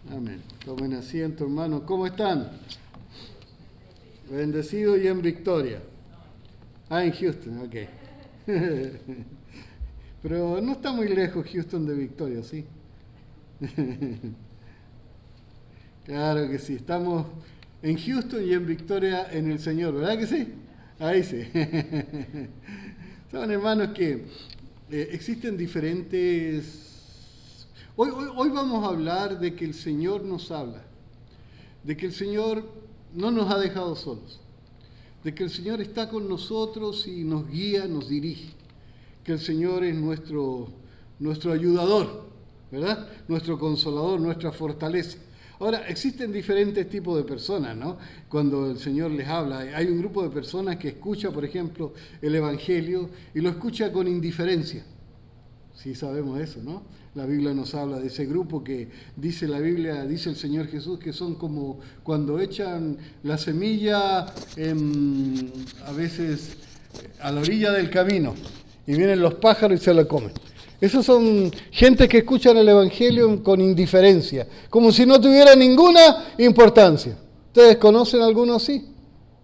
Amén. Tomen asiento, hermanos. ¿Cómo están? Bendecido y en victoria. En Houston, ok. Pero no está muy lejos Houston de Victoria, ¿sí? Claro que sí. Estamos en Houston y en Victoria en el Señor, ¿verdad que sí? Ahí sí. Saben, hermanos, que existen diferentes... Hoy vamos a hablar de que el Señor nos habla, de que el Señor no nos ha dejado solos, de que el Señor está con nosotros y nos guía, nos dirige, que el Señor es nuestro ayudador, ¿verdad? Nuestro consolador, nuestra fortaleza. Ahora, existen diferentes tipos de personas, ¿no? Cuando el Señor les habla, hay un grupo de personas que escucha, por ejemplo, el Evangelio y lo escucha con indiferencia. Sí sabemos eso, ¿no? La Biblia nos habla de ese grupo que dice la Biblia, dice el Señor Jesús, que son como cuando echan la semilla a veces a la orilla del camino y vienen los pájaros y se la comen. Esos son gente que escuchan el Evangelio con indiferencia, como si no tuviera ninguna importancia. ¿Ustedes conocen algunos así?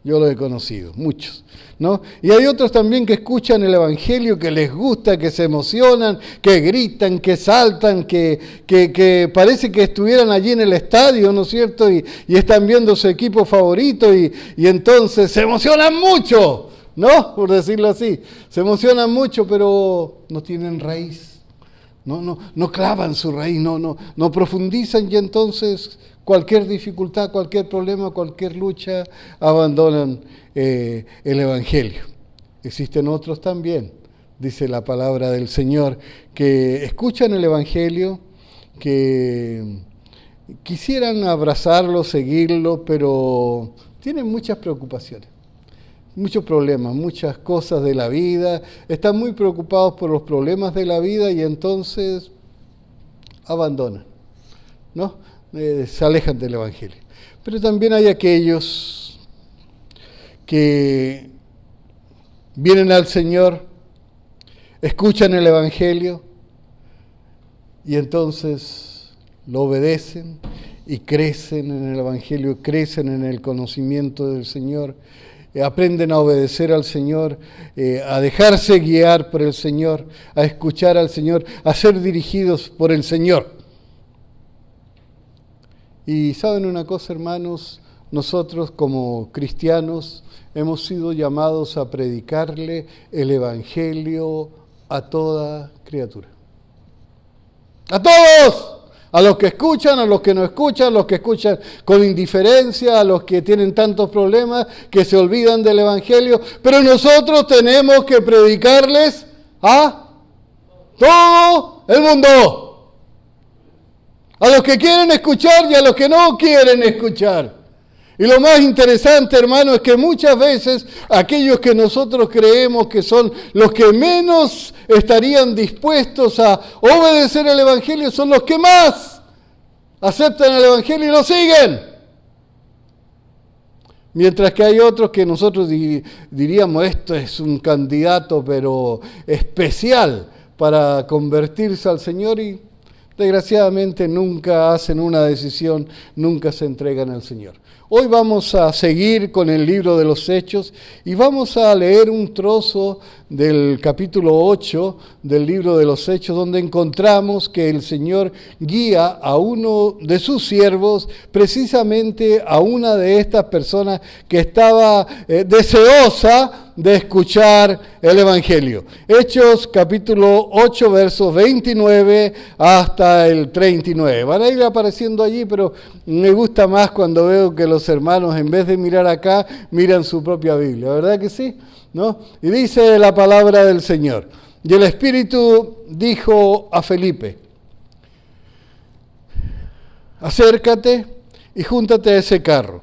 Yo los he conocido, muchos, ¿no? Y hay otros también que escuchan el Evangelio, que les gusta, que se emocionan, que gritan, que saltan, que parece que estuvieran allí en el estadio, ¿no es cierto? Y están viendo su equipo favorito y entonces se emocionan mucho, ¿no? Por decirlo así. Se emocionan mucho, pero no tienen raíz. No clavan su raíz, no profundizan y entonces cualquier dificultad, cualquier problema, cualquier lucha, abandonan el Evangelio. Existen otros también, dice la palabra del Señor, que escuchan el Evangelio, que quisieran abrazarlo, seguirlo, pero tienen muchas preocupaciones. Muchos problemas, muchas cosas de la vida, están muy preocupados por los problemas de la vida y entonces abandonan, ¿no? Se alejan del Evangelio. Pero también hay aquellos que vienen al Señor, escuchan el Evangelio y entonces lo obedecen y crecen en el Evangelio, crecen en el conocimiento del Señor. Aprenden a obedecer al Señor, a dejarse guiar por el Señor, a escuchar al Señor, a ser dirigidos por el Señor. Y ¿saben una cosa, hermanos? Nosotros como cristianos hemos sido llamados a predicarle el Evangelio a toda criatura. ¡A todos! A los que escuchan, a los que no escuchan, a los que escuchan con indiferencia, a los que tienen tantos problemas que se olvidan del Evangelio. Pero nosotros tenemos que predicarles a todo el mundo. A los que quieren escuchar y a los que no quieren escuchar. Y lo más interesante, hermano, es que muchas veces aquellos que nosotros creemos que son los que menos estarían dispuestos a obedecer el Evangelio son los que más aceptan el Evangelio y lo siguen. Mientras que hay otros que nosotros diríamos, esto es un candidato pero especial para convertirse al Señor y desgraciadamente nunca hacen una decisión, nunca se entregan al Señor. Hoy vamos a seguir con el libro de los Hechos y vamos a leer un trozo del capítulo 8 del libro de los Hechos, donde encontramos que el Señor guía a uno de sus siervos, precisamente a una de estas personas que estaba deseosa de escuchar el Evangelio. Hechos capítulo 8, versos 29 hasta el 39. Van a ir apareciendo allí, pero me gusta más cuando veo que los hermanos, en vez de mirar acá, miran su propia Biblia. ¿Verdad que sí? ¿No? Y dice la palabra del Señor. Y el Espíritu dijo a Felipe: acércate y júntate a ese carro.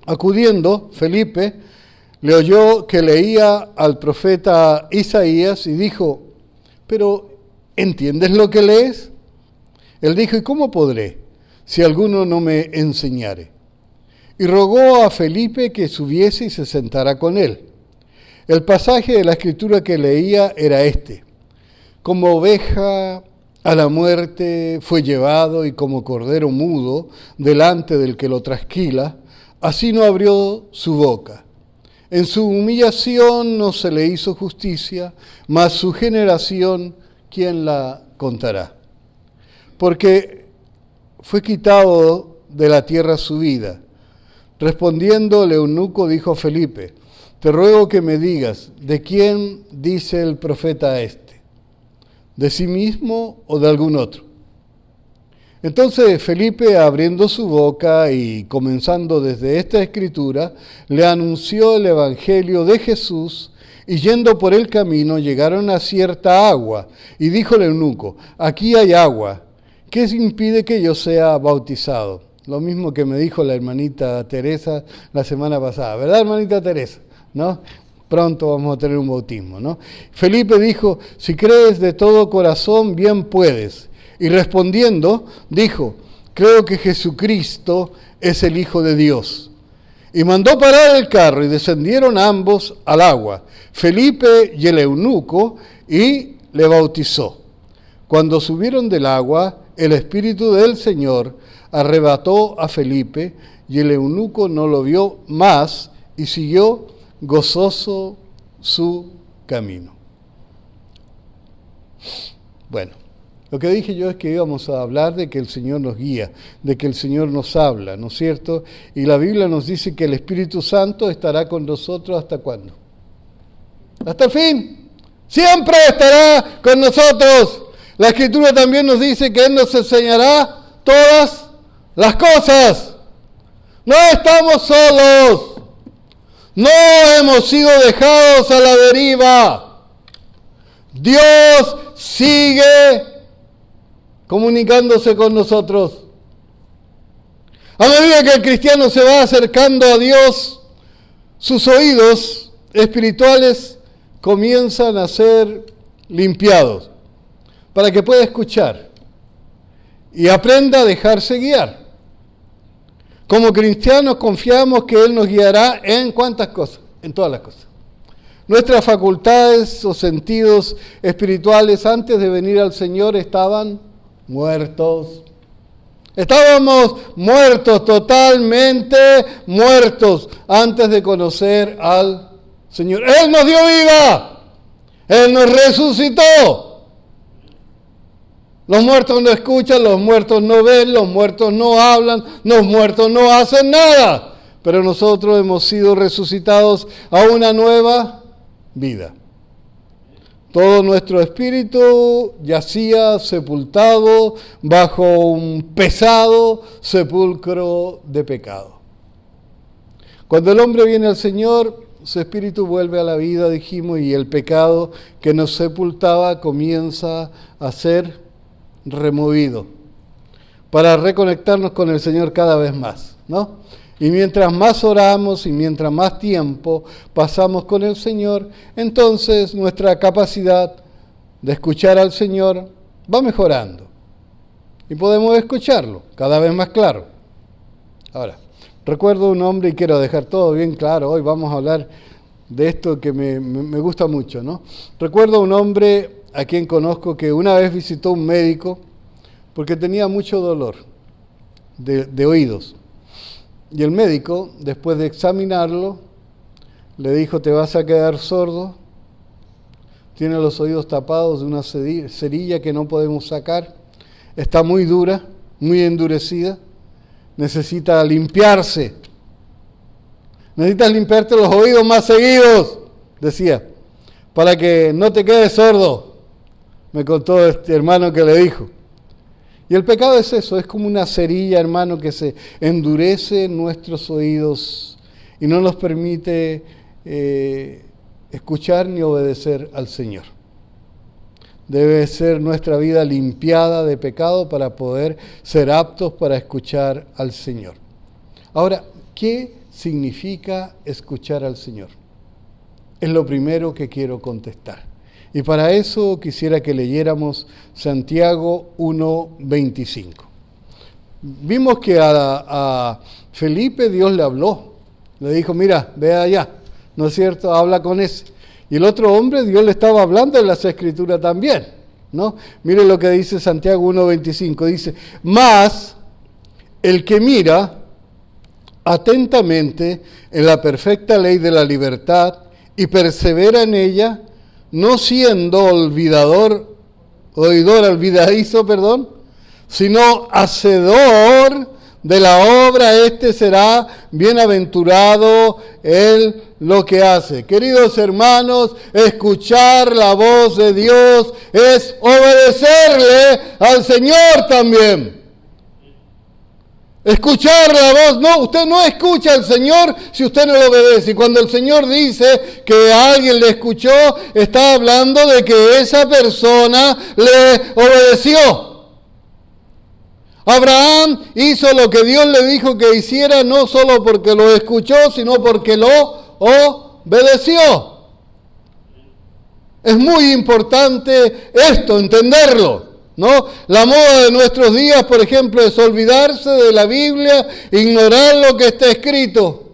Acudiendo, Felipe le oyó que leía al profeta Isaías y dijo: pero ¿entiendes lo que lees? Él dijo: ¿y cómo podré, si alguno no me enseñare? Y rogó a Felipe que subiese y se sentara con él. El pasaje de la Escritura que leía era este: como oveja a la muerte fue llevado y como cordero mudo delante del que lo trasquila, así no abrió su boca. En su humillación no se le hizo justicia, mas su generación, ¿quién la contará? Porque fue quitado de la tierra su vida. Respondiendo el eunuco dijo a Felipe, te ruego que me digas, ¿de quién dice el profeta este? ¿De sí mismo o de algún otro? Entonces Felipe, abriendo su boca y comenzando desde esta escritura, le anunció el evangelio de Jesús, y yendo por el camino llegaron a cierta agua, y dijo el eunuco, aquí hay agua, ¿qué impide que yo sea bautizado? Lo mismo que me dijo la hermanita Teresa la semana pasada, ¿verdad, hermanita Teresa? ¿No? Pronto vamos a tener un bautismo, ¿no? Felipe dijo, si crees de todo corazón, bien puedes. Y respondiendo, dijo, creo que Jesucristo es el Hijo de Dios. Y mandó parar el carro y descendieron ambos al agua, Felipe y el eunuco, y le bautizó. Cuando subieron del agua, el Espíritu del Señor arrebató a Felipe, y el eunuco no lo vio más y siguió gozoso su camino. Bueno, lo que dije yo es que íbamos a hablar de que el Señor nos guía, de que el Señor nos habla, ¿no es cierto? Y la Biblia nos dice que el Espíritu Santo estará con nosotros ¿hasta cuándo? Hasta el fin. Siempre estará con nosotros. La Escritura también nos dice que Él nos enseñará todas las cosas. No estamos solos. No hemos sido dejados a la deriva. Dios sigue comunicándose con nosotros. A medida que el cristiano se va acercando a Dios, sus oídos espirituales comienzan a ser limpiados para que pueda escuchar y aprenda a dejarse guiar. Como cristianos confiamos que Él nos guiará en ¿cuántas cosas? En todas las cosas. Nuestras facultades o sentidos espirituales antes de venir al Señor estaban muertos. Estábamos muertos, totalmente muertos, antes de conocer al Señor. Él nos dio vida. Él nos resucitó. Los muertos no escuchan, los muertos no ven, los muertos no hablan, los muertos no hacen nada. Pero nosotros hemos sido resucitados a una nueva vida. Todo nuestro espíritu yacía sepultado bajo un pesado sepulcro de pecado. Cuando el hombre viene al Señor, su espíritu vuelve a la vida, dijimos, y el pecado que nos sepultaba comienza a ser removido para reconectarnos con el Señor cada vez más, ¿no? Y mientras más oramos y mientras más tiempo pasamos con el Señor, entonces nuestra capacidad de escuchar al Señor va mejorando. Y podemos escucharlo cada vez más claro. Ahora, recuerdo un hombre, y quiero dejar todo bien claro, hoy vamos a hablar de esto que me gusta mucho, ¿no? Recuerdo un hombre a quien conozco que una vez visitó un médico porque tenía mucho dolor de oídos. Y el médico, después de examinarlo, le dijo, te vas a quedar sordo, tiene los oídos tapados de una cerilla que no podemos sacar, está muy dura, muy endurecida, necesita limpiarse. Necesitas limpiarte los oídos más seguidos, decía, para que no te quedes sordo, me contó este hermano que le dijo. Y el pecado es eso, es como una cerilla, hermano, que se endurece en nuestros oídos y no nos permite escuchar ni obedecer al Señor. Debe ser nuestra vida limpiada de pecado para poder ser aptos para escuchar al Señor. Ahora, ¿qué significa escuchar al Señor? Es lo primero que quiero contestar. Y para eso quisiera que leyéramos Santiago 1:25. Vimos que a Felipe Dios le habló. Le dijo, mira, ve allá, ¿no es cierto? Habla con ese. Y el otro hombre Dios le estaba hablando en las Escrituras también. ¿no? Mire lo que dice Santiago 1:25, dice, mas el que mira atentamente en la perfecta ley de la libertad y persevera en ella, no siendo oidor olvidadizo, sino hacedor de la obra, este será bienaventurado en lo que hace. Queridos hermanos, escuchar la voz de Dios es obedecerle al Señor también. Escuchar la voz, no, usted no escucha al Señor si usted no lo obedece. Y cuando el Señor dice que alguien le escuchó, está hablando de que esa persona le obedeció. Abraham hizo lo que Dios le dijo que hiciera, no solo porque lo escuchó, sino porque lo obedeció. Es muy importante esto, entenderlo, ¿no? La moda de nuestros días, por ejemplo, es olvidarse de la Biblia, ignorar lo que está escrito.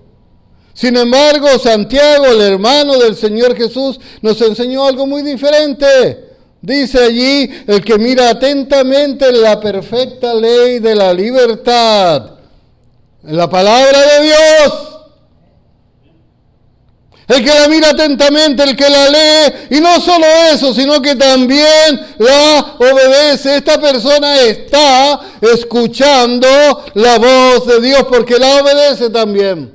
Sin embargo, Santiago, el hermano del Señor Jesús, nos enseñó algo muy diferente. Dice allí, el que mira atentamente en la perfecta ley de la libertad, en la palabra de Dios. El que la mira atentamente, el que la lee, y no solo eso, sino que también la obedece. Esta persona está escuchando la voz de Dios porque la obedece también.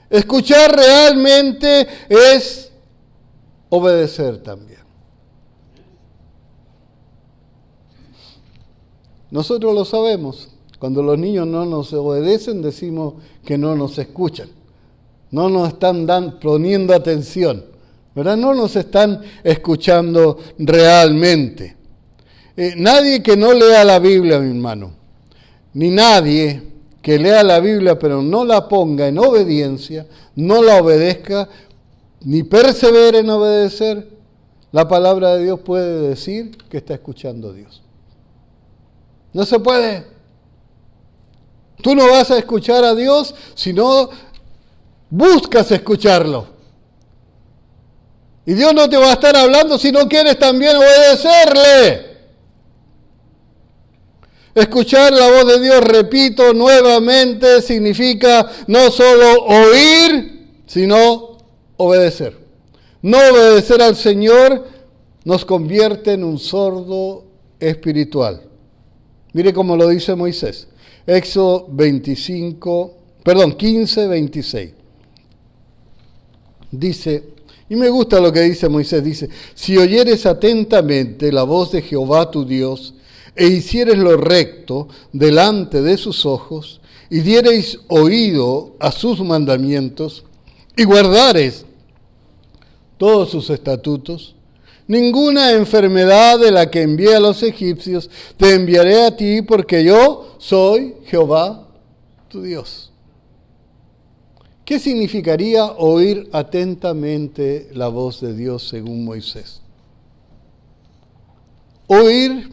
Escuchar realmente es obedecer también. Nosotros lo sabemos. Cuando los niños no nos obedecen, decimos que no nos escuchan. No nos están poniendo atención, ¿verdad? No nos están escuchando realmente. Nadie que no lea la Biblia, mi hermano, ni nadie que lea la Biblia pero no la ponga en obediencia, no la obedezca, ni persevere en obedecer, la palabra de Dios puede decir que está escuchando a Dios. No se puede. Tú no vas a escuchar a Dios si no buscas escucharlo. Y Dios no te va a estar hablando si no quieres también obedecerle. Escuchar la voz de Dios, repito nuevamente, significa no solo oír, sino obedecer. No obedecer al Señor nos convierte en un sordo espiritual. Mire cómo lo dice Moisés. Éxodo 15, 26. Dice, y me gusta lo que dice Moisés, dice, si oyeres atentamente la voz de Jehová tu Dios, e hicieres lo recto delante de sus ojos, y diereis oído a sus mandamientos, y guardares todos sus estatutos, ninguna enfermedad de la que envié a los egipcios te enviaré a ti, porque yo soy Jehová tu Dios. ¿Qué significaría oír atentamente la voz de Dios según Moisés? Oír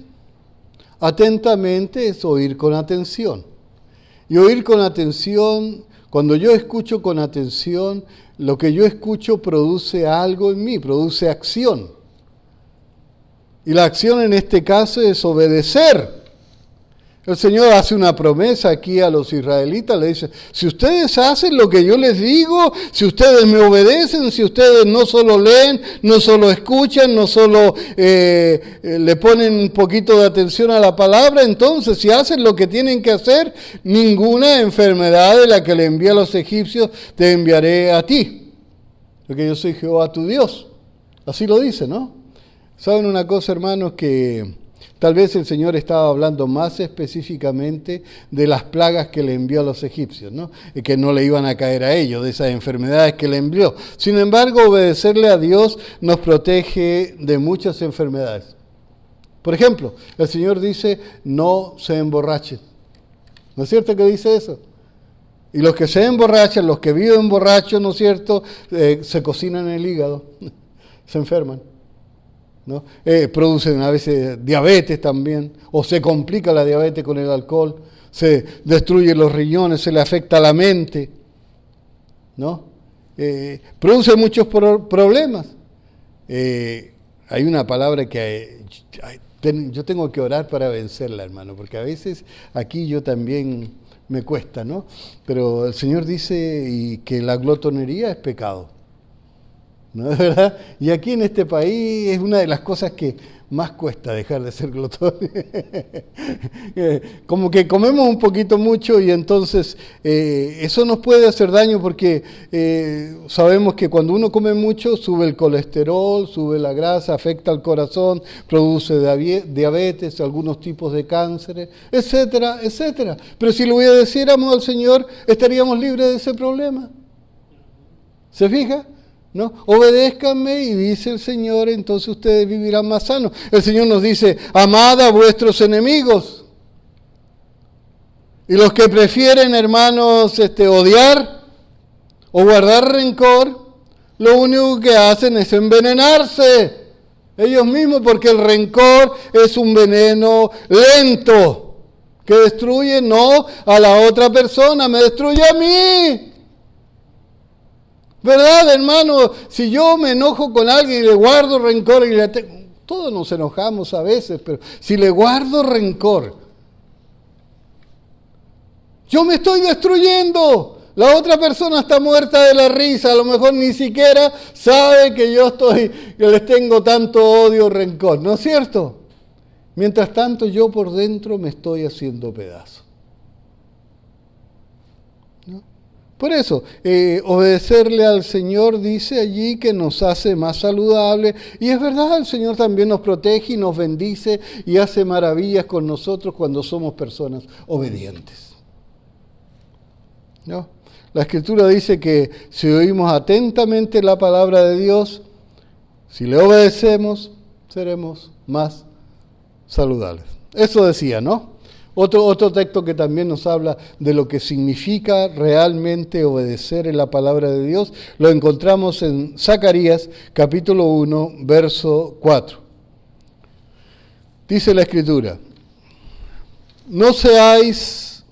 atentamente es oír con atención. Y oír con atención, cuando yo escucho con atención, lo que yo escucho produce algo en mí, produce acción. Y la acción en este caso es obedecer. El Señor hace una promesa aquí a los israelitas, le dice, si ustedes hacen lo que yo les digo, si ustedes me obedecen, si ustedes no solo leen, no solo escuchan, no solo le ponen un poquito de atención a la palabra, entonces si hacen lo que tienen que hacer, ninguna enfermedad de la que le envié a los egipcios te enviaré a ti, porque yo soy Jehová tu Dios. Así lo dice, ¿no? ¿Saben una cosa, hermanos? Que tal vez el Señor estaba hablando más específicamente de las plagas que le envió a los egipcios, ¿no? Y que no le iban a caer a ellos, de esas enfermedades que le envió. Sin embargo, obedecerle a Dios nos protege de muchas enfermedades. Por ejemplo, el Señor dice, no se emborrachen. ¿No es cierto que dice eso? Y los que se emborrachan, los que viven borrachos, ¿no es cierto?, se cocinan el hígado, se enferman, ¿no? Producen a veces diabetes también, o se complica la diabetes con el alcohol, se destruyen los riñones, se le afecta la mente, ¿no? Produce muchos problemas. hay una palabra que yo tengo que orar para vencerla, hermano, porque a veces aquí yo también me cuesta, ¿no? Pero el Señor dice que la glotonería es pecado, ¿no es verdad? Y aquí en este país es una de las cosas que más cuesta dejar de ser glotón. Como que comemos un poquito mucho y entonces eso nos puede hacer daño porque sabemos que cuando uno come mucho sube el colesterol, sube la grasa, afecta al corazón, produce diabetes, algunos tipos de cánceres, etcétera, etcétera. Pero si le obedeciéramos al Señor, estaríamos libres de ese problema. ¿Se fija? ¿No? Obedézcanme y dice el Señor, entonces ustedes vivirán más sanos. El Señor nos dice, amad a vuestros enemigos. Y los que prefieren, hermanos, odiar o guardar rencor, lo único que hacen es envenenarse ellos mismos, porque el rencor es un veneno lento que destruye no a la otra persona, me destruye a mí. ¿Verdad, hermano? Si yo me enojo con alguien y le guardo rencor, todos nos enojamos a veces, pero si le guardo rencor, yo me estoy destruyendo. La otra persona está muerta de la risa, a lo mejor ni siquiera sabe que que les tengo tanto odio o rencor, ¿no es cierto? Mientras tanto, yo por dentro me estoy haciendo pedazos. Por eso, obedecerle al Señor dice allí que nos hace más saludables. Y es verdad, el Señor también nos protege y nos bendice y hace maravillas con nosotros cuando somos personas obedientes. ¿No? La Escritura dice que si oímos atentamente la palabra de Dios, si le obedecemos, seremos más saludables. Eso decía, ¿no? Otro texto que también nos habla de lo que significa realmente obedecer en la palabra de Dios, lo encontramos en Zacarías capítulo 1, verso 4. Dice la Escritura, no seáis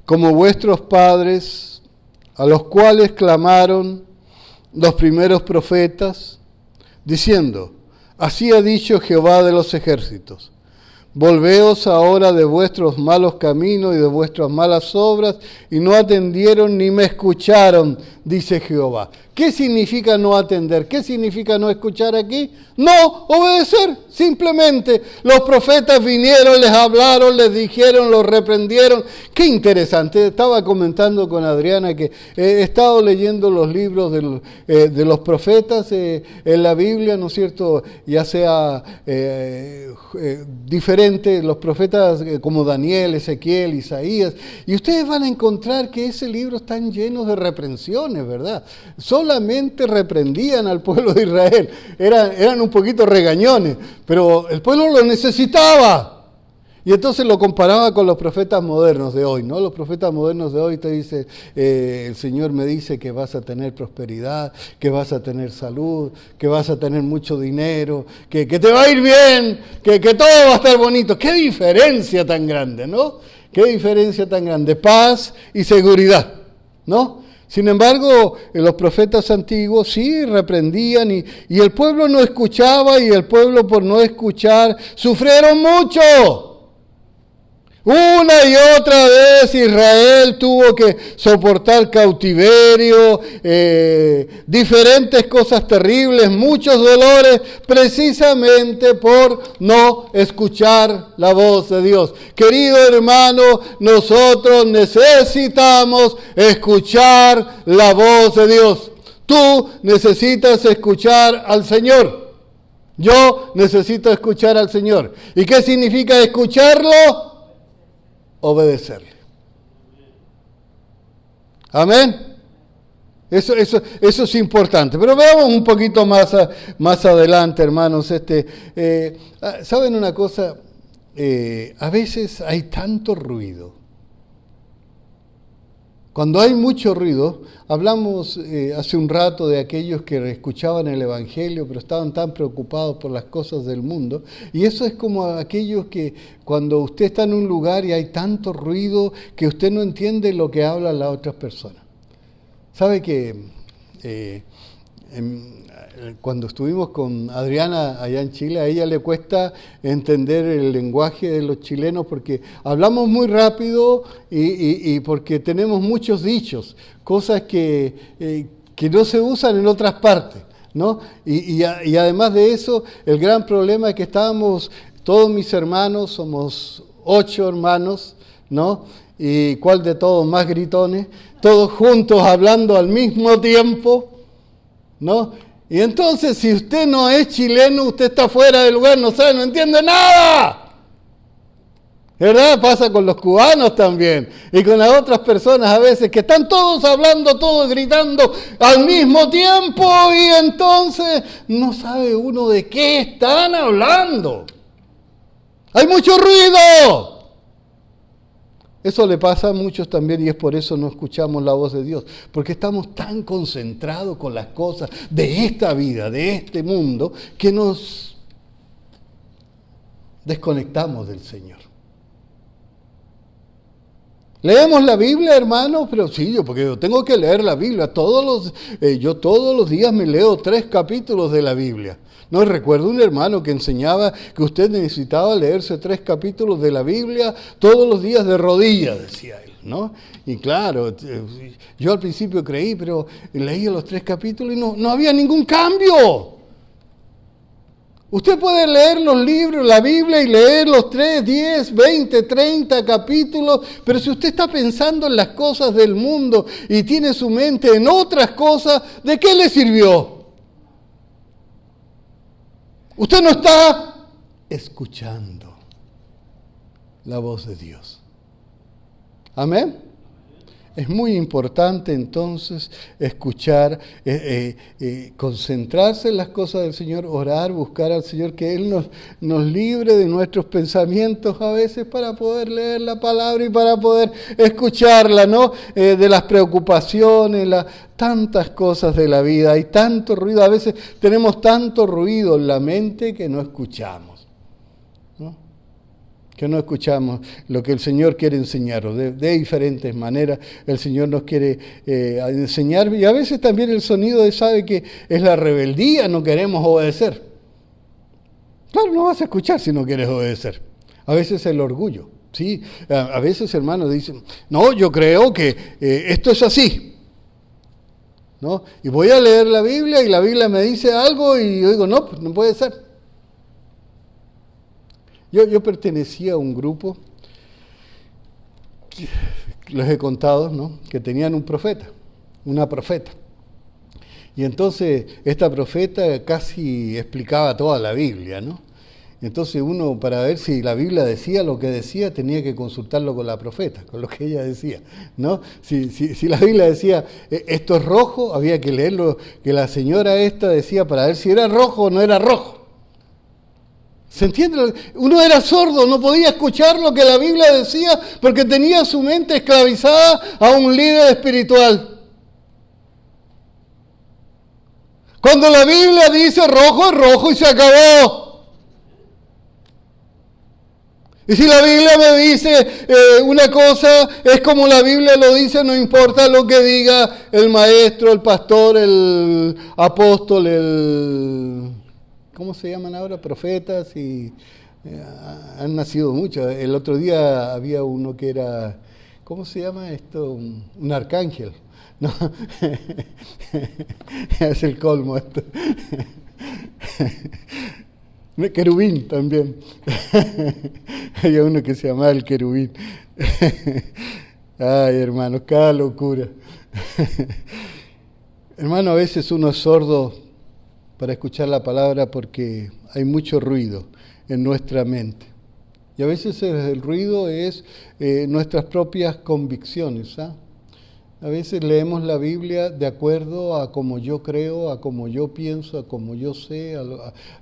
como vuestros padres, a los cuales clamaron los primeros profetas, diciendo, así ha dicho Jehová de los ejércitos. Volveos ahora de vuestros malos caminos y de vuestras malas obras, y no atendieron ni me escucharon, dice Jehová. ¿Qué significa no atender? ¿Qué significa no escuchar aquí? No obedecer, simplemente. Los profetas vinieron, les hablaron, les dijeron, los reprendieron. Qué interesante. Estaba comentando con Adriana que he estado leyendo los libros de los profetas en la Biblia, ¿no es cierto? Ya sea diferente, los profetas como Daniel, Ezequiel, Isaías. Y ustedes van a encontrar que ese libro está lleno de reprensiones, ¿verdad? Solamente reprendían al pueblo de Israel. Eran un poquito regañones, pero el pueblo lo necesitaba. Y entonces lo comparaba con los profetas modernos de hoy, ¿no? Los profetas modernos de hoy te dicen, el Señor me dice que vas a tener prosperidad, que vas a tener salud, que vas a tener mucho dinero, que te va a ir bien, que todo va a estar bonito. ¡Qué diferencia tan grande!, ¿no? ¡Qué diferencia tan grande! Paz y seguridad, ¿no? Sin embargo, los profetas antiguos sí reprendían y el pueblo no escuchaba, y el pueblo por no escuchar sufrieron mucho. Una y otra vez Israel tuvo que soportar cautiverio, diferentes cosas terribles, muchos dolores, precisamente por no escuchar la voz de Dios. Querido hermano, nosotros necesitamos escuchar la voz de Dios. Tú necesitas escuchar al Señor. Yo necesito escuchar al Señor. ¿Y qué significa escucharlo? Obedecerle. Amén. Eso es importante. Pero veamos un poquito más adelante, hermanos. ¿Saben una cosa? A veces hay tanto ruido. Cuando hay mucho ruido, hablamos hace un rato de aquellos que escuchaban el Evangelio, pero estaban tan preocupados por las cosas del mundo. Y eso es como aquellos que cuando usted está en un lugar y hay tanto ruido que usted no entiende lo que hablan las otras personas. ¿Sabe que Cuando estuvimos con Adriana allá en Chile, a ella le cuesta entender el lenguaje de los chilenos porque hablamos muy rápido y porque tenemos muchos dichos, cosas que no se usan en otras partes, ¿no? Y además de eso, el gran problema es que estábamos, todos mis hermanos, somos 8 hermanos, ¿no? Y cuál de todos más gritones, todos juntos hablando al mismo tiempo, ¿no? Y entonces, si usted no es chileno, usted está fuera del lugar, no sabe, no entiende nada. ¿Verdad? Pasa con los cubanos también. Y con las otras personas a veces que están todos hablando, todos gritando al mismo tiempo y entonces no sabe uno de qué están hablando. ¡Hay mucho ruido! Eso le pasa a muchos también y es por eso no escuchamos la voz de Dios, porque estamos tan concentrados con las cosas de esta vida, de este mundo, que nos desconectamos del Señor. ¿Leemos la Biblia, hermano? Pero sí, porque yo tengo que leer la Biblia. Yo todos los días me leo 3 capítulos de la Biblia. No, recuerdo un hermano que enseñaba que usted necesitaba leerse 3 capítulos de la Biblia todos los días de rodillas, decía él, ¿no? Y claro, yo al principio creí, pero leía los 3 capítulos y no había ningún cambio. Usted puede leer los libros, la Biblia y leer los 3, 10, 20, 30 capítulos, pero si usted está pensando en las cosas del mundo y tiene su mente en otras cosas, ¿de qué le sirvió? Usted no está escuchando la voz de Dios. Amén. Es muy importante entonces escuchar, concentrarse en las cosas del Señor, orar, buscar al Señor, que Él nos libre de nuestros pensamientos a veces para poder leer la palabra y para poder escucharla, ¿no? De las preocupaciones, tantas cosas de la vida, hay tanto ruido, a veces tenemos tanto ruido en la mente que no escuchamos, ¿no? Que no escuchamos lo que el Señor quiere enseñarnos. De diferentes maneras el Señor nos quiere enseñar. Y a veces también el sonido sabe que es la rebeldía, no queremos obedecer. Claro, no vas a escuchar si no quieres obedecer. A veces el orgullo. ¿Sí? A veces hermanos dicen, no, yo creo que esto es así, ¿no? Y voy a leer la Biblia y la Biblia me dice algo y yo digo, no, pues no puede ser. Yo pertenecía a un grupo, les he contado, ¿no? Que tenían una profeta. Y entonces esta profeta casi explicaba toda la Biblia, ¿no? Entonces uno, para ver si la Biblia decía lo que decía, tenía que consultarlo con la profeta, con lo que ella decía, ¿no? Si la Biblia decía, esto es rojo, había que leer lo que la señora esta decía para ver si era rojo o no era rojo. ¿Se entiende? Uno era sordo, no podía escuchar lo que la Biblia decía porque tenía su mente esclavizada a un líder espiritual. Cuando la Biblia dice rojo, es rojo y se acabó. Y si la Biblia me dice una cosa, es como la Biblia lo dice, no importa lo que diga el maestro, el pastor, el apóstol, ¿cómo se llaman ahora? Profetas y han nacido muchos. El otro día había uno que era, ¿cómo se llama esto? Un arcángel. No, es el colmo esto. Querubín también. Había uno que se llamaba el querubín. Ay, hermano, cada locura. Hermano, a veces uno es sordo para escuchar la palabra porque hay mucho ruido en nuestra mente. Y a veces el ruido es nuestras propias convicciones, ¿ah? A veces leemos la Biblia de acuerdo a como yo creo, a como yo pienso, a como yo sé,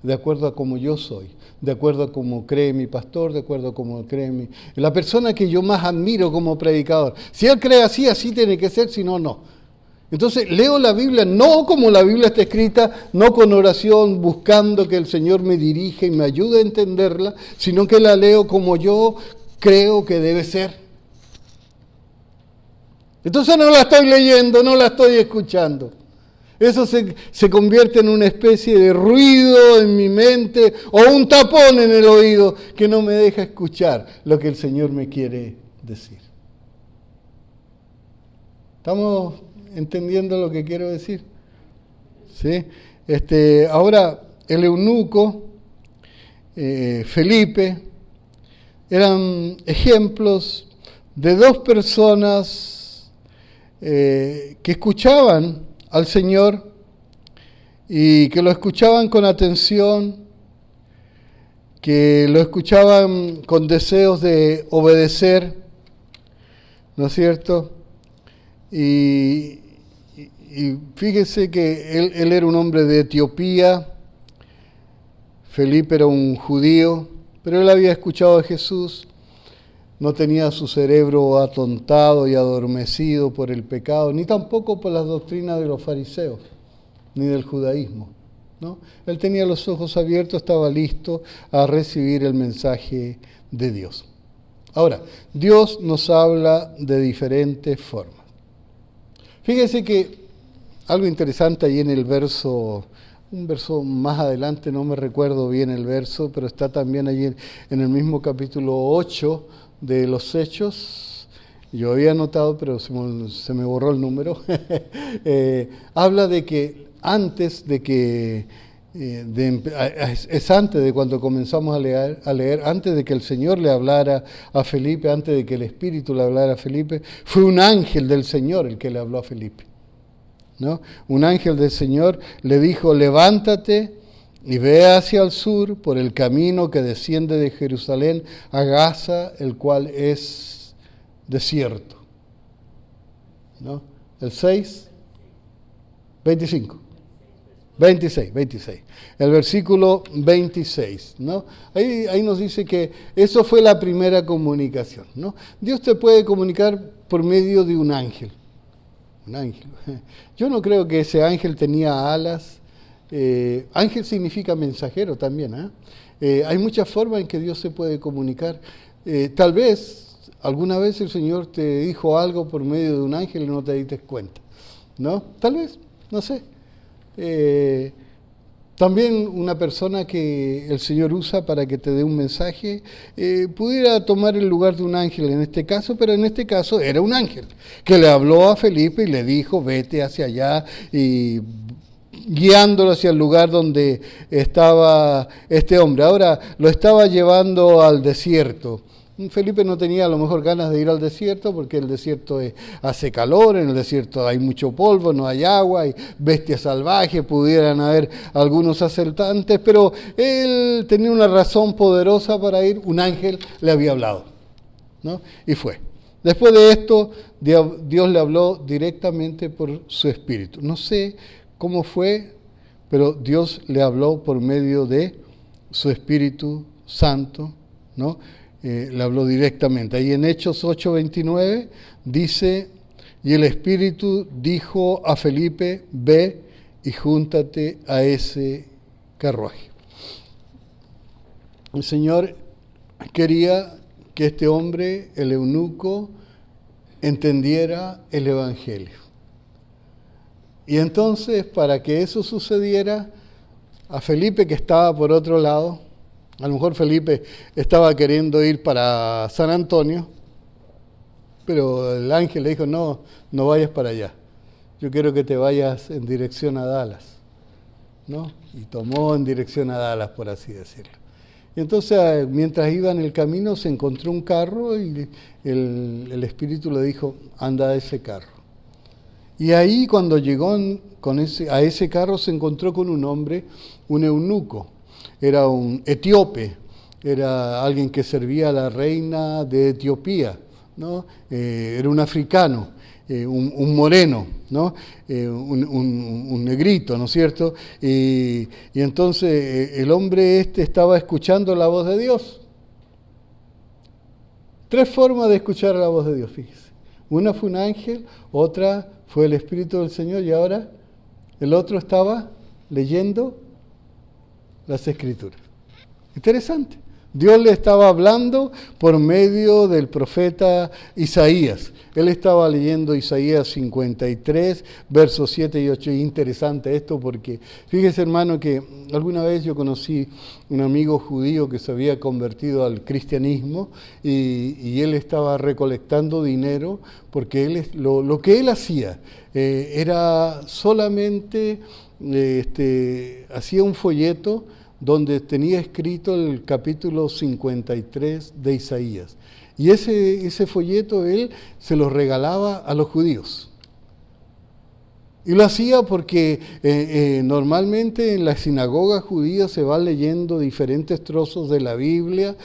de acuerdo a como yo soy, de acuerdo a como cree mi pastor, de acuerdo a como cree la persona que yo más admiro como predicador. Si él cree así, así tiene que ser, si no, no. Entonces leo la Biblia no como la Biblia está escrita, no con oración, buscando que el Señor me dirija y me ayude a entenderla, sino que la leo como yo creo que debe ser. Entonces no la estoy leyendo, no la estoy escuchando. Eso se convierte en una especie de ruido en mi mente o un tapón en el oído que no me deja escuchar lo que el Señor me quiere decir. ¿Estamos entendiendo lo que quiero decir? ¿Sí? Ahora, el eunuco, Felipe, eran ejemplos de dos personas que escuchaban al Señor y que lo escuchaban con atención, que lo escuchaban con deseos de obedecer, ¿no es cierto? Y fíjese que él era un hombre de Etiopía, Felipe era un judío, pero él había escuchado a Jesús, no tenía su cerebro atontado y adormecido por el pecado, ni tampoco por las doctrinas de los fariseos, ni del judaísmo, ¿no? Él tenía los ojos abiertos, estaba listo a recibir el mensaje de Dios. Ahora, Dios nos habla de diferentes formas. Fíjese que algo interesante ahí en el verso, un verso más adelante, no me recuerdo bien el verso, pero está también allí en el mismo capítulo 8 de los Hechos. Yo había anotado, pero se me borró el número. Habla de que antes de que, es antes de cuando comenzamos a leer, antes de que el Señor le hablara a Felipe, antes de que el Espíritu le hablara a Felipe, fue un ángel del Señor el que le habló a Felipe, ¿no? Un ángel del Señor le dijo: levántate y ve hacia el sur por el camino que desciende de Jerusalén a Gaza, el cual es desierto, ¿no? El 6, 26. El versículo 26, ¿no? Ahí nos dice que eso fue la primera comunicación, ¿no? Dios te puede comunicar por medio de un ángel. Un ángel. Yo no creo que ese ángel tenía alas. Ángel significa mensajero también, hay muchas formas en que Dios se puede comunicar. Tal vez, alguna vez el Señor te dijo algo por medio de un ángel y no te diste cuenta, ¿no? Tal vez, no sé. También una persona que el Señor usa para que te dé un mensaje pudiera tomar el lugar de un ángel en este caso, pero en este caso era un ángel que le habló a Felipe y le dijo: vete hacia allá, y guiándolo hacia el lugar donde estaba este hombre. Ahora lo estaba llevando al desierto. Felipe no tenía a lo mejor ganas de ir al desierto porque el desierto hace calor, en el desierto hay mucho polvo, no hay agua, hay bestias salvajes, pudieran haber algunos asaltantes, pero él tenía una razón poderosa para ir. Un ángel le había hablado, ¿no? Y fue. Después de esto, Dios le habló directamente por su espíritu. No sé cómo fue, pero Dios le habló por medio de su Espíritu Santo, ¿no? Le habló directamente. Ahí en Hechos 8:29 dice: y el Espíritu dijo a Felipe: ve y júntate a ese carruaje. El Señor quería que este hombre, el eunuco, entendiera el Evangelio. Y entonces, para que eso sucediera, a Felipe, que estaba por otro lado, a lo mejor Felipe estaba queriendo ir para San Antonio, pero el ángel le dijo: no vayas para allá, yo quiero que te vayas en dirección a Dallas, ¿no? Y tomó en dirección a Dallas, por así decirlo. Y entonces, mientras iba en el camino, se encontró un carro y el Espíritu le dijo: anda a ese carro. Y ahí, cuando llegó a ese carro, se encontró con un hombre, un eunuco. Era un etíope, era alguien que servía a la reina de Etiopía, ¿no? Era un africano, un moreno, ¿no? Un negrito, ¿no es cierto? Y entonces el hombre estaba escuchando la voz de Dios. 3 formas de escuchar la voz de Dios, fíjese. Una fue un ángel, otra fue el Espíritu del Señor, y ahora el otro estaba leyendo las Escrituras. Interesante. Dios le estaba hablando por medio del profeta Isaías. Él estaba leyendo Isaías 53, versos 7 y 8. Y interesante esto porque, fíjese hermano, que alguna vez yo conocí un amigo judío que se había convertido al cristianismo y él estaba recolectando dinero porque lo que él hacía era solamente, hacía un folleto donde tenía escrito el capítulo 53 de Isaías. Y ese folleto él se lo regalaba a los judíos. Y lo hacía porque normalmente en las sinagogas judías se va leyendo diferentes trozos de la Biblia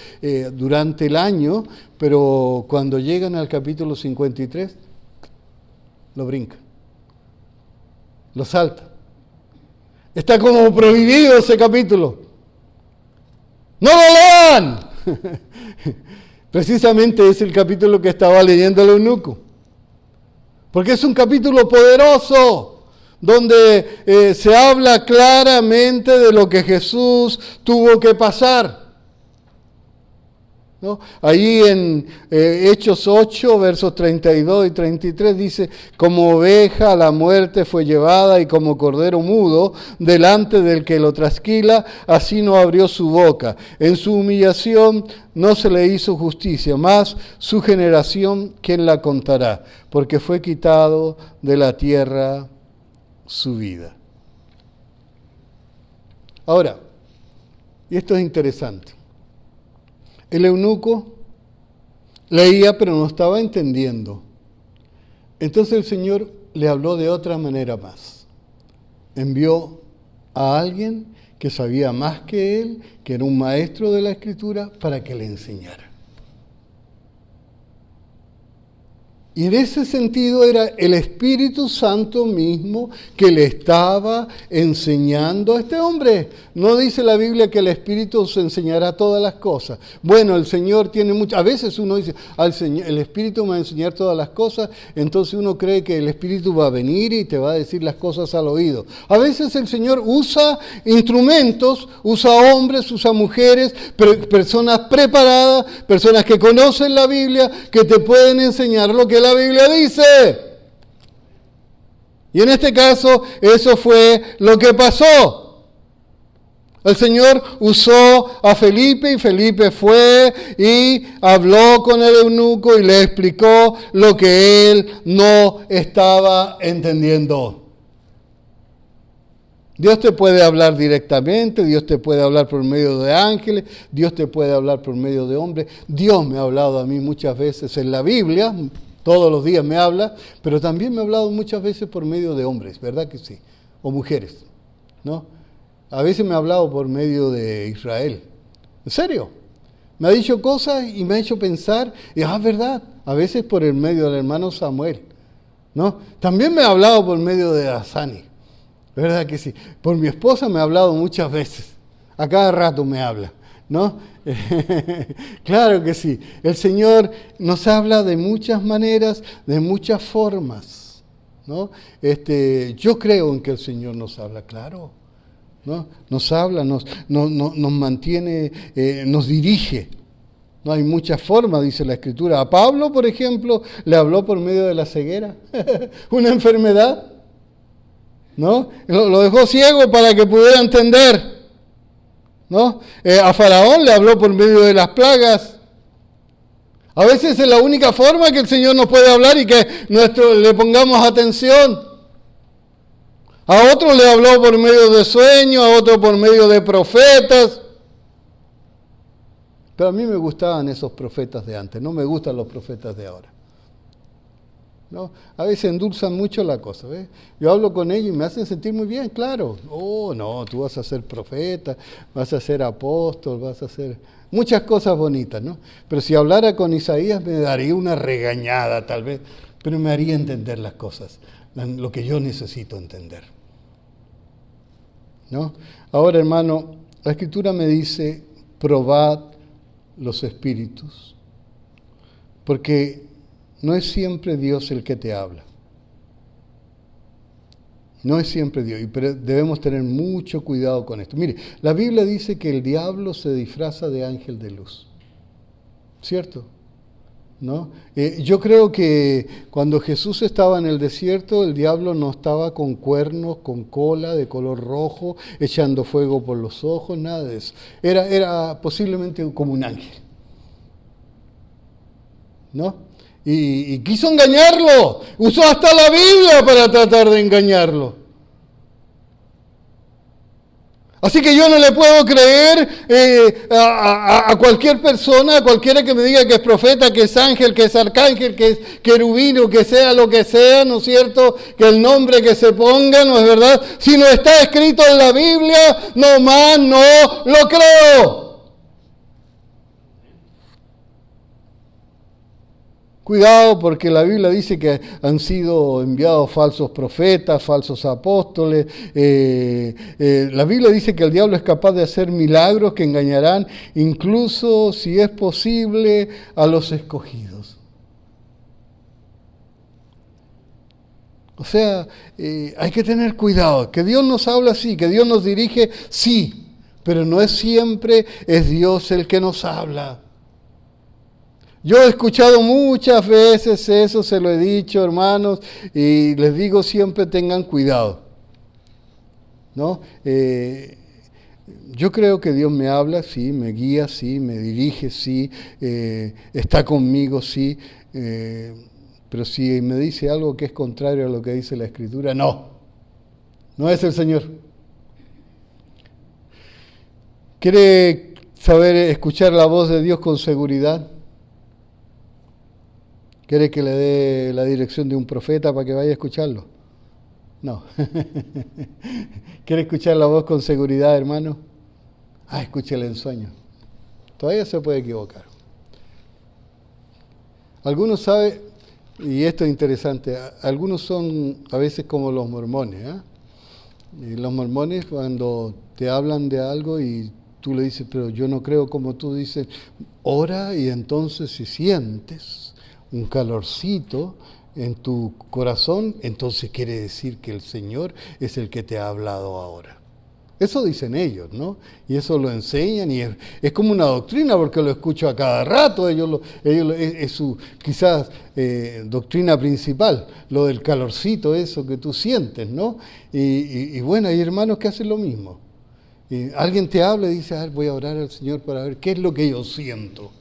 durante el año, pero cuando llegan al capítulo 53, lo brincan, lo saltan. Está como prohibido ese capítulo. ¡No lo lean! Precisamente es el capítulo que estaba leyendo el eunuco. Porque es un capítulo poderoso, donde se habla claramente de lo que Jesús tuvo que pasar. ¿No? Ahí en Hechos 8, versos 32 y 33 dice, como oveja a la muerte fue llevada y como cordero mudo delante del que lo trasquila, así no abrió su boca. En su humillación no se le hizo justicia, mas su generación, ¿quién la contará? Porque fue quitado de la tierra su vida. Ahora, y esto es interesante. El eunuco leía, pero no estaba entendiendo. Entonces el Señor le habló de otra manera más. Envió a alguien que sabía más que él, que era un maestro de la Escritura, para que le enseñara. Y en ese sentido era el Espíritu Santo mismo que le estaba enseñando a este hombre. No dice la Biblia que el Espíritu os enseñará todas las cosas. Bueno, el Señor tiene muchas... A veces uno dice, el Espíritu me va a enseñar todas las cosas, entonces uno cree que el Espíritu va a venir y te va a decir las cosas al oído. A veces el Señor usa instrumentos, usa hombres, usa mujeres, personas preparadas, personas que conocen la Biblia, que te pueden enseñar lo que la Biblia dice. Y en este caso, eso fue lo que pasó. El Señor usó a Felipe y Felipe fue y habló con el eunuco y le explicó lo que él no estaba entendiendo. Dios te puede hablar directamente, Dios te puede hablar por medio de ángeles, Dios te puede hablar por medio de hombres. Dios me ha hablado a mí muchas veces en la Biblia, todos los días me habla, pero también me ha hablado muchas veces por medio de hombres, ¿verdad que sí? O mujeres, ¿no? A veces me ha hablado por medio de Israel. ¿En serio? Me ha dicho cosas y me ha hecho pensar, y verdad, a veces por el medio del hermano Samuel, ¿no? También me ha hablado por medio de Asani, ¿verdad que sí? Por mi esposa me ha hablado muchas veces, a cada rato me habla, ¿no? Claro que sí. El Señor nos habla de muchas maneras, de muchas formas, ¿no? Yo creo en que el Señor nos habla, claro, ¿no? Nos habla, nos mantiene, nos dirige. No hay muchas formas, dice la Escritura. A Pablo, por ejemplo, le habló por medio de la ceguera, una enfermedad, ¿no? Lo dejó ciego para que pudiera entender, ¿no? A Faraón le habló por medio de las plagas. A veces es la única forma que el Señor nos puede hablar y que le pongamos atención. A otros le habló por medio de sueños, a otros por medio de profetas. Pero a mí me gustaban esos profetas de antes, no me gustan los profetas de ahora, ¿no? A veces endulzan mucho la cosa, ¿ves? Yo hablo con ellos y me hacen sentir muy bien, claro. Oh, no, tú vas a ser profeta, vas a ser apóstol, vas a hacer muchas cosas bonitas, ¿no? Pero si hablara con Isaías me daría una regañada tal vez, pero me haría entender las cosas, lo que yo necesito entender, ¿no? Ahora, hermano, la Escritura me dice, probad los espíritus, porque no es siempre Dios el que te habla. No es siempre Dios, pero debemos tener mucho cuidado con esto. Mire, la Biblia dice que el diablo se disfraza de ángel de luz, ¿cierto? ¿No? Yo creo que cuando Jesús estaba en el desierto, el diablo no estaba con cuernos, con cola de color rojo, echando fuego por los ojos, nada de eso. Era posiblemente como un ángel, ¿no? Y quiso engañarlo, usó hasta la Biblia para tratar de engañarlo. Así que yo no le puedo creer a cualquier persona, a cualquiera que me diga que es profeta, que es ángel, que es arcángel, que es querubino, que sea lo que sea, ¿no es cierto? Que el nombre que se ponga, ¿no es verdad? Si no está escrito en la Biblia, nomás no lo creo. Cuidado, porque la Biblia dice que han sido enviados falsos profetas, falsos apóstoles. La Biblia dice que el diablo es capaz de hacer milagros que engañarán, incluso, si es posible, a los escogidos. O sea, hay que tener cuidado. Que Dios nos habla, sí, que Dios nos dirige, sí, pero no es siempre es Dios el que nos habla. Yo he escuchado muchas veces eso, se lo he dicho, hermanos, y les digo siempre tengan cuidado, ¿no? Yo creo que Dios me habla, sí, me guía, sí, me dirige, sí, está conmigo, sí, pero si me dice algo que es contrario a lo que dice la Escritura, no es el Señor. ¿Quiere saber escuchar la voz de Dios con seguridad? ¿Quiere que le dé la dirección de un profeta para que vaya a escucharlo? No. ¿Quiere escuchar la voz con seguridad, hermano? Escúchela en sueño. Todavía se puede equivocar. Algunos saben, y esto es interesante, algunos son a veces como los mormones. Y los mormones cuando te hablan de algo y tú le dices, pero yo no creo como tú dices, ora y entonces si sientes un calorcito en tu corazón, entonces quiere decir que el Señor es el que te ha hablado ahora. Eso dicen ellos, ¿no? Y eso lo enseñan y es como una doctrina porque lo escucho a cada rato, es su quizás doctrina principal, lo del calorcito, eso que tú sientes, ¿no? Y bueno, hay hermanos que hacen lo mismo. Y alguien te habla y dice, voy a orar al Señor para ver qué es lo que yo siento.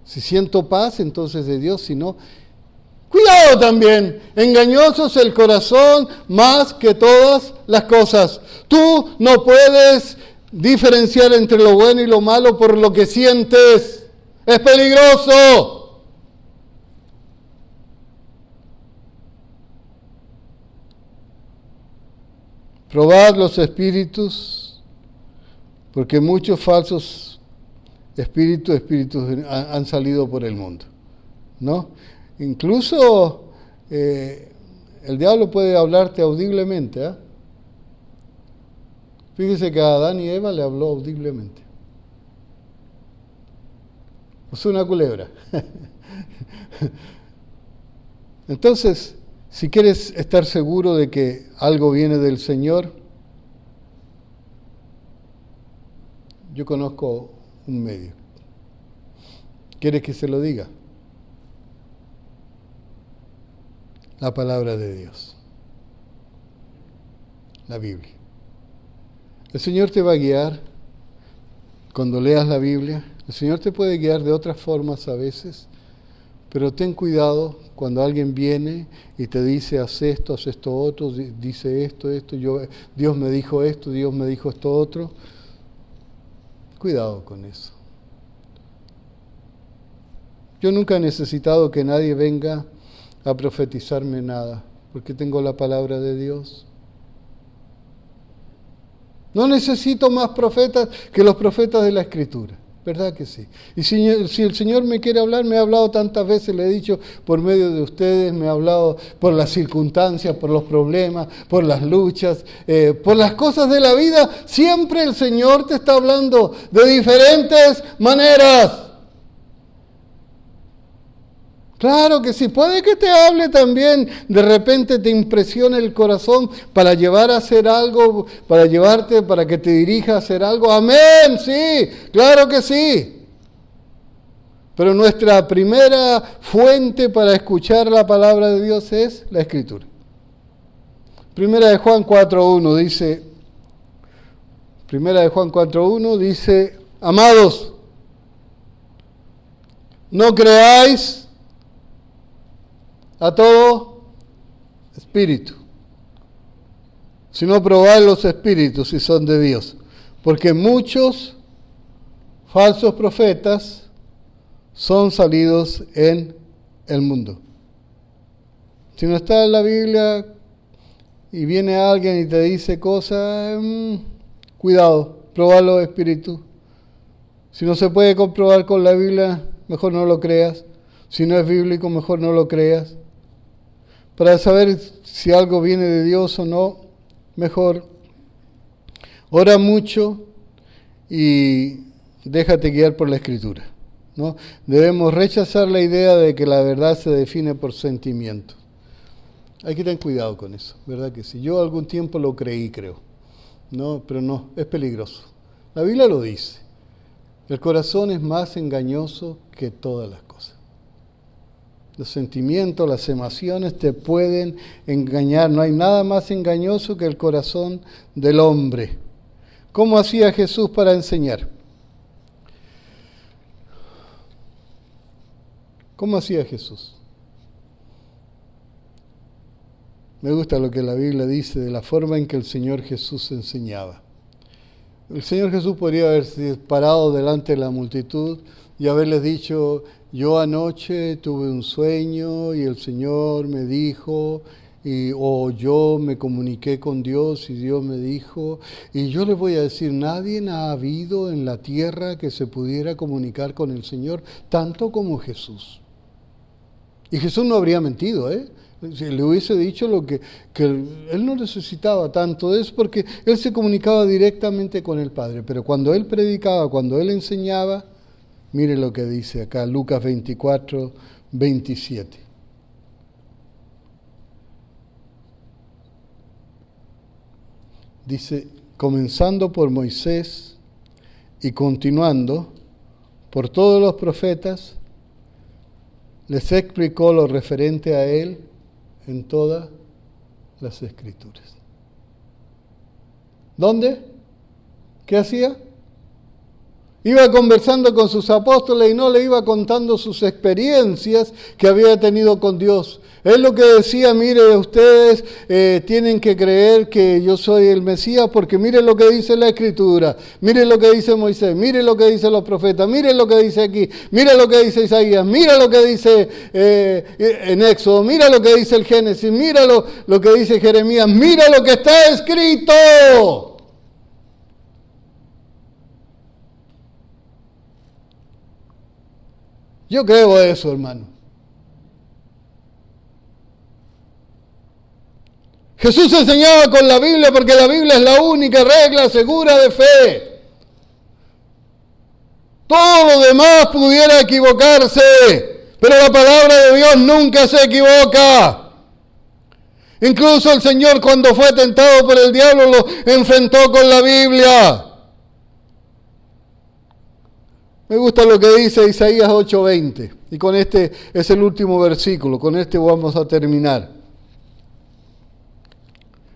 Si siento paz, entonces de Dios, si no, cuidado también, engañoso es el corazón más que todas las cosas. Tú no puedes diferenciar entre lo bueno y lo malo por lo que sientes. Es peligroso. Probad los espíritus, porque muchos falsos espíritus han salido por el mundo, ¿no? Incluso el diablo puede hablarte audiblemente, Fíjese que a Adán y Eva le habló audiblemente. Es una culebra. Entonces, si quieres estar seguro de que algo viene del Señor, yo conozco un medio. ¿Quieres que se lo diga? La palabra de Dios. La Biblia. El Señor te va a guiar cuando leas la Biblia. El Señor te puede guiar de otras formas a veces, pero ten cuidado cuando alguien viene y te dice, haz esto otro, dice esto, Dios me dijo esto, Dios me dijo esto otro. Cuidado con eso. Yo nunca he necesitado que nadie venga a profetizarme nada, porque tengo la palabra de Dios. No necesito más profetas que los profetas de la Escritura, ¿verdad que sí? Y si el Señor me quiere hablar, me ha hablado tantas veces, le he dicho, por medio de ustedes, me ha hablado por las circunstancias, por los problemas, por las luchas, por las cosas de la vida. Siempre el Señor te está hablando de diferentes maneras. Claro que sí, puede que te hable también, de repente te impresione el corazón para llevar a hacer algo, para llevarte, para que te dirija a hacer algo. Amén, sí, claro que sí. Pero nuestra primera fuente para escuchar la palabra de Dios es la Escritura. Primera de Juan 4.1 dice, amados, no creáis a todo espíritu, sino probad los espíritus si son de Dios, porque muchos falsos profetas son salidos en el mundo. Si no está en la Biblia y viene alguien y te dice cosas, cuidado, probad los espíritus. Si no se puede comprobar con la Biblia, mejor no lo creas. Si no es bíblico, mejor no lo creas. Para saber si algo viene de Dios o no, mejor ora mucho y déjate guiar por la Escritura, ¿no? Debemos rechazar la idea de que la verdad se define por sentimientos. Hay que tener cuidado con eso, ¿verdad que sí? Yo algún tiempo lo creí, creo, ¿no? Pero no, es peligroso. La Biblia lo dice. El corazón es más engañoso que todas las cosas. Los sentimientos, las emociones te pueden engañar. No hay nada más engañoso que el corazón del hombre. ¿Cómo hacía Jesús para enseñar? ¿Cómo hacía Jesús? Me gusta lo que la Biblia dice de la forma en que el Señor Jesús enseñaba. El Señor Jesús podría haberse parado delante de la multitud y haberles dicho: yo anoche tuve un sueño y el Señor me dijo, o yo me comuniqué con Dios y Dios me dijo, y yo les voy a decir, nadie ha habido en la tierra que se pudiera comunicar con el Señor tanto como Jesús. Y Jesús no habría mentido, Si le hubiese dicho que él no necesitaba tanto de eso, porque él se comunicaba directamente con el Padre. Pero cuando él predicaba, cuando él enseñaba, mire lo que dice acá, Lucas 24, 27. Dice, comenzando por Moisés y continuando por todos los profetas, les explicó lo referente a él en todas las Escrituras. ¿Dónde? ¿Qué hacía? Iba conversando con sus apóstoles y no le iba contando sus experiencias que había tenido con Dios. Él lo que decía, mire, ustedes tienen que creer que yo soy el Mesías porque miren lo que dice la Escritura, miren lo que dice Moisés, miren lo que dicen los profetas, miren lo que dice aquí, miren lo que dice Isaías, mira lo que dice en Éxodo, mira lo que dice el Génesis, mira lo que dice Jeremías, mira lo que está escrito. Yo creo eso, hermano. Jesús enseñaba con la Biblia porque la Biblia es la única regla segura de fe. Todo lo demás pudiera equivocarse, pero la palabra de Dios nunca se equivoca. Incluso el Señor, cuando fue tentado por el diablo, lo enfrentó con la Biblia. Me gusta lo que dice Isaías 8:20. Y con este es el último versículo. Con este vamos a terminar.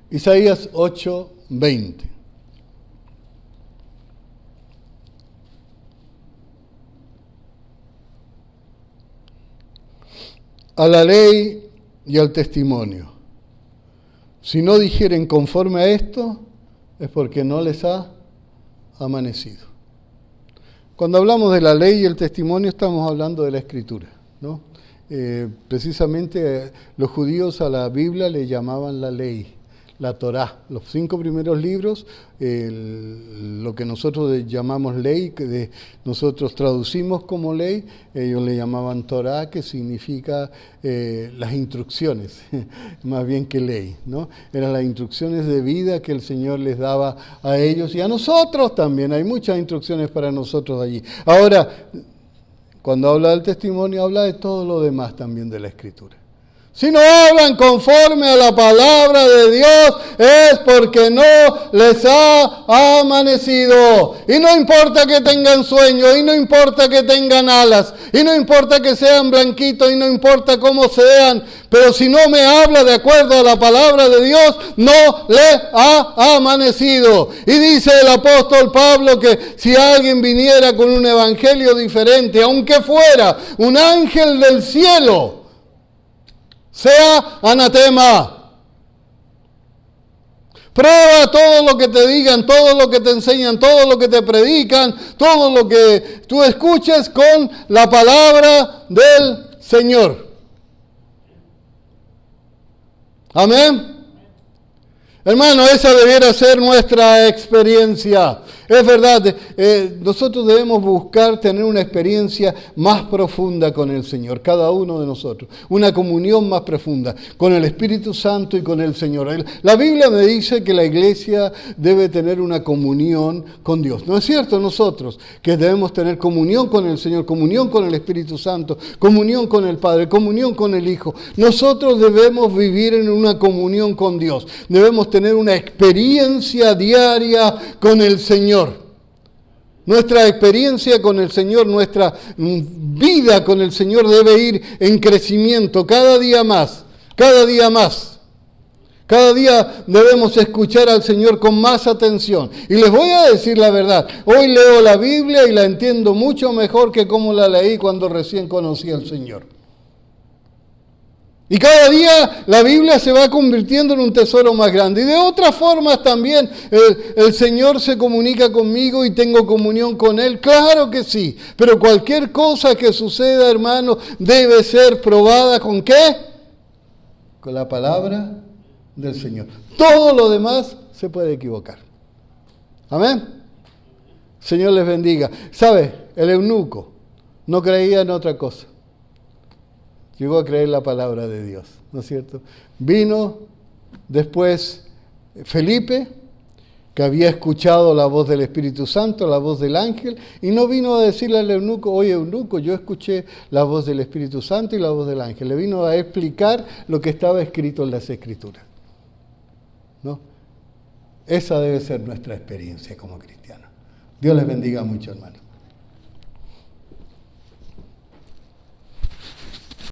Isaías 8:20. A la ley y al testimonio. Si no dijeren conforme a esto, es porque no les ha amanecido. Cuando hablamos de la ley y el testimonio, estamos hablando de la Escritura, ¿no? Precisamente los judíos a la Biblia le llamaban la ley, la Torá. Los 5 primeros libros, lo que nosotros llamamos ley, que nosotros traducimos como ley, ellos le llamaban Torá, que significa las instrucciones, más bien que ley, ¿no? Eran las instrucciones de vida que el Señor les daba a ellos y a nosotros también. Hay muchas instrucciones para nosotros allí. Ahora, cuando habla del testimonio, habla de todo lo demás también de la Escritura. Si no hablan conforme a la palabra de Dios, es porque no les ha amanecido. Y no importa que tengan sueño, y no importa que tengan alas, y no importa que sean blanquitos, y no importa cómo sean, pero si no me habla de acuerdo a la palabra de Dios, no le ha amanecido. Y dice el apóstol Pablo que si alguien viniera con un evangelio diferente, aunque fuera un ángel del cielo, sea anatema. Prueba todo lo que te digan, todo lo que te enseñan, todo lo que te predican, todo lo que tú escuches con la palabra del Señor. Amén. Hermano, esa debiera ser nuestra experiencia. Es verdad, nosotros debemos buscar tener una experiencia más profunda con el Señor, cada uno de nosotros. Una comunión más profunda con el Espíritu Santo y con el Señor. La Biblia me dice que la iglesia debe tener una comunión con Dios. ¿No es cierto? Nosotros que debemos tener comunión con el Señor, comunión con el Espíritu Santo, comunión con el Padre, comunión con el Hijo. Nosotros debemos vivir en una comunión con Dios. Debemos tener una experiencia diaria con el Señor. Nuestra experiencia con el Señor, nuestra vida con el Señor debe ir en crecimiento cada día más, cada día más. Cada día debemos escuchar al Señor con más atención. Y les voy a decir la verdad, hoy leo la Biblia y la entiendo mucho mejor que como la leí cuando recién conocí al Señor. Y cada día la Biblia se va convirtiendo en un tesoro más grande. Y de otras formas también el Señor se comunica conmigo y tengo comunión con Él. Claro que sí. Pero cualquier cosa que suceda, hermano, debe ser probada ¿con qué? Con la palabra del Señor. Todo lo demás se puede equivocar. Amén. Señor les bendiga. ¿Sabe? El eunuco no creía en otra cosa. Llegó a creer la palabra de Dios, ¿no es cierto? Vino después Felipe, que había escuchado la voz del Espíritu Santo, la voz del ángel, y no vino a decirle al eunuco, oye eunuco, yo escuché la voz del Espíritu Santo y la voz del ángel. Le vino a explicar lo que estaba escrito en las Escrituras, ¿no? Esa debe ser nuestra experiencia como cristianos. Dios les bendiga mucho, hermano.